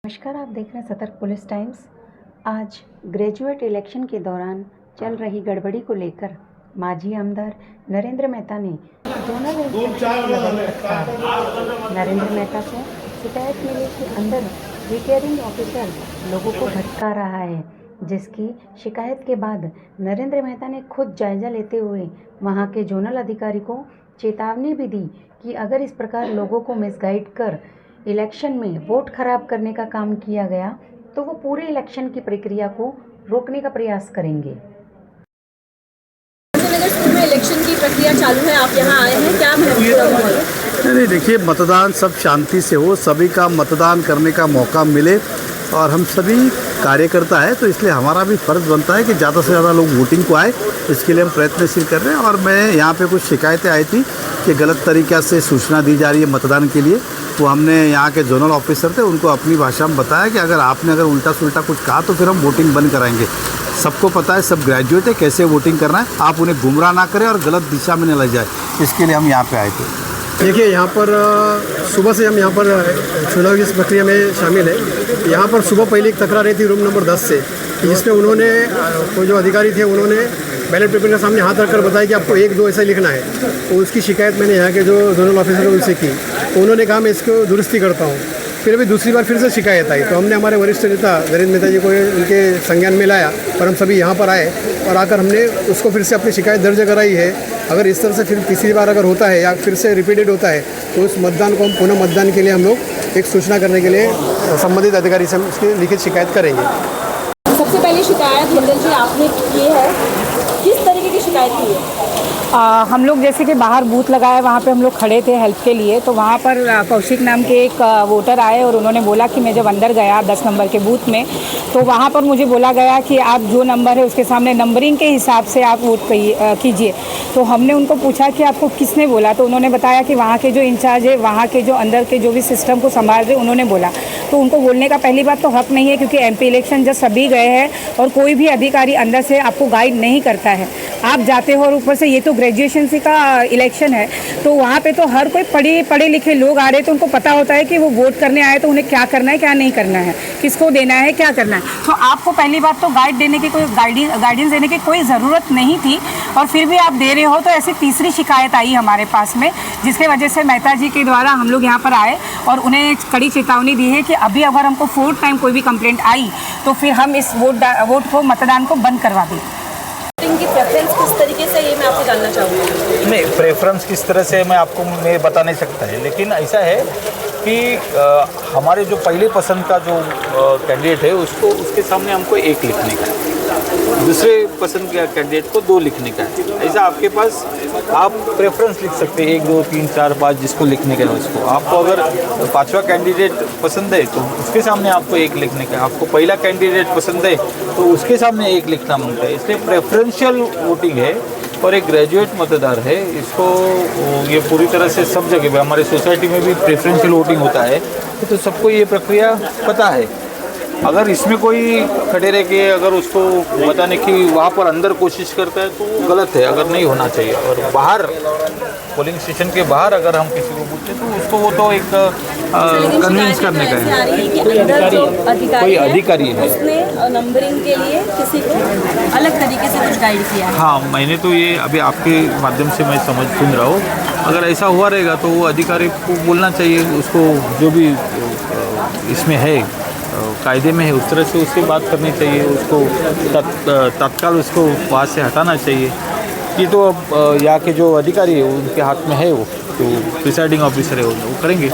नमस्कार, आप देख रहे हैं सतर्क पुलिस टाइम्स। आज ग्रेजुएट इलेक्शन के दौरान चल रही गड़बड़ी को लेकर माजी आमदार नरेंद्र मेहता ने जोनल नरेंद्र मेहता से शिकायत मिली कि अंदर रिटायरिंग ऑफिसर लोगों को भटका रहा है, जिसकी शिकायत के बाद नरेंद्र मेहता ने खुद जायजा लेते हुए वहां के जोनल अधिकारी को चेतावनी भी दी कि अगर इस प्रकार लोगों को मिसगाइड कर इलेक्शन में वोट खराब करने का काम किया गया तो वो पूरे इलेक्शन की प्रक्रिया को रोकने का प्रयास करेंगे। स्कूल में इलेक्शन की प्रक्रिया चालू है, आप यहाँ आए हैं, क्या नहीं, देखिए, मतदान सब शांति से हो, सभी का मतदान करने का मौका मिले और हम सभी कार्यकर्ता है तो इसलिए हमारा भी फ़र्ज़ बनता है कि ज़्यादा से ज़्यादा लोग वोटिंग को आए। इसके लिए हम प्रयत्नशील कर रहे हैं। और मैं यहाँ पे कुछ शिकायतें आई थी कि गलत तरीक़ा से सूचना दी जा रही है मतदान के लिए, तो हमने यहाँ के जोनल ऑफिसर थे उनको अपनी भाषा में बताया कि अगर उल्टा सुल्टा कुछ कहा तो फिर हम वोटिंग बंद कराएंगे। सबको पता है, सब ग्रेजुएट है, कैसे वोटिंग करना है, आप उन्हें गुमराह ना करें और गलत दिशा में न ले जाए, इसके लिए हम यहाँ पे आए थे। देखिए, यहाँ पर सुबह से हम यहाँ पर चुनाव की इस प्रक्रिया में शामिल है। यहाँ पर सुबह पहले एक तकरार रही थी रूम नंबर 10 से, जिसमें उन्होंने कोई जो अधिकारी थे उन्होंने बैलेट पेपर के सामने हाथ रखकर बताया कि आपको 1-2 ऐसा लिखना है। तो उसकी शिकायत मैंने यहाँ के जो जोनल ऑफिसर है उनसे की, तो उन्होंने कहा मैं इसको दुरुस्ती करता हूँ। फिर अभी दूसरी बार फिर से शिकायत आई तो हमने हमारे वरिष्ठ नेता नरेंद्र मेहता जी को उनके संज्ञान में लाया और हम सभी यहाँ पर आए और आकर हमने उसको फिर से अपनी शिकायत दर्ज कराई है। अगर इस तरह से फिर तीसरी बार अगर होता है या फिर से रिपीटेड होता है तो उस मतदान को हम पुनः मतदान के लिए हम लोग एक सूचना करने के लिए संबंधित अधिकारी से हम उसकी लिखित शिकायत करेंगे। सबसे पहली शिकायत हिंदल जी आपने की है, किस तरीके की शिकायत की है? हम लोग जैसे कि बाहर बूथ लगाए, वहाँ पे हम लोग खड़े थे हेल्प के लिए, तो वहाँ पर कौशिक नाम के एक वोटर आए और उन्होंने बोला कि मैं जब अंदर गया 10 नंबर के बूथ में तो वहाँ पर मुझे बोला गया कि आप जो नंबर है उसके सामने नंबरिंग के हिसाब से आप वोट कीजिए। तो हमने उनको पूछा कि आपको किसने बोला, तो उन्होंने बताया कि वहाँ के जो इंचार्ज है, वहाँ के जो अंदर के जो भी सिस्टम को संभाल रहे उन्होंने बोला। तो उनको बोलने का पहली बात तो हक नहीं है, क्योंकि MP इलेक्शन जब सभी गए हैं और कोई भी अधिकारी अंदर से आपको गाइड नहीं करता है, आप जाते हो और ऊपर से ये तो ग्रेजुएशन से का इलेक्शन है तो वहाँ पे तो हर कोई पढ़े लिखे लोग आ रहे, तो उनको पता होता है कि वो वोट करने आए तो उन्हें क्या करना है क्या नहीं करना है, किसको देना है क्या करना है। तो आपको पहली बात तो गाइड देने की कोई गाइडेंस देने की कोई ज़रूरत नहीं थी और फिर भी आप दे रहे हो। तो ऐसी तीसरी शिकायत आई हमारे पास में, जिसके वजह से मेहता जी के द्वारा हम लोग यहाँ पर आए और उन्हें कड़ी चेतावनी दी है कि अभी अगर हमको 4th टाइम कोई भी कंप्लेंट आई तो फिर हम इस वोट को मतदान को बंद करवा दें। इनकी प्रेफरेंस किस तरीके से, ये मैं आपसे जानना चाहूँगी। नहीं, प्रेफरेंस किस तरह से मैं बता नहीं सकता है, लेकिन ऐसा है कि हमारे जो पहले पसंद का जो कैंडिडेट है उसके सामने हमको 1 लिखने का है, दूसरे पसंद के कैंडिडेट को 2 लिखने का है। ऐसा आपके पास आप प्रेफरेंस लिख सकते हैं 1, 2, 3, 4, 5 जिसको लिखने का है उसको। आपको अगर 5वां कैंडिडेट पसंद है तो उसके सामने आपको 1 लिखने का है, आपको पहला कैंडिडेट पसंद है तो उसके सामने 1 लिखना मांगता है। इसलिए प्रेफरेंशियल वोटिंग है और एक ग्रेजुएट मतदार है, इसको ये पूरी तरह से सब जगह हमारे सोसाइटी में भी प्रेफरेंशियल वोटिंग होता है, तो सबको ये प्रक्रिया पता है। अगर इसमें कोई खड़े रह के अगर उसको बताने की वहाँ पर अंदर कोशिश करता है तो वो गलत है, अगर नहीं होना चाहिए। और बाहर पोलिंग स्टेशन के बाहर अगर हम किसी को पूछते तो उसको वो तो एक कन्विंस करने का है। कोई अधिकारी है उसने नंबरिंग के लिए किसी को अलग तरीके से कुछ गाइड किया है। हाँ, मैंने तो ये अभी आपके माध्यम से मैं सुन रहा हूँ। अगर ऐसा हुआ रहेगा तो वो अधिकारी को बोलना चाहिए, उसको जो भी इसमें है कायदे में है उस तरह से उससे बात करनी चाहिए, उसको तत्काल उसको वहाँ से हटाना चाहिए। ये तो अब यहाँ के जो अधिकारी है उनके हाथ में है, वो जो प्रिसाइडिंग ऑफिसर है वो करेंगे।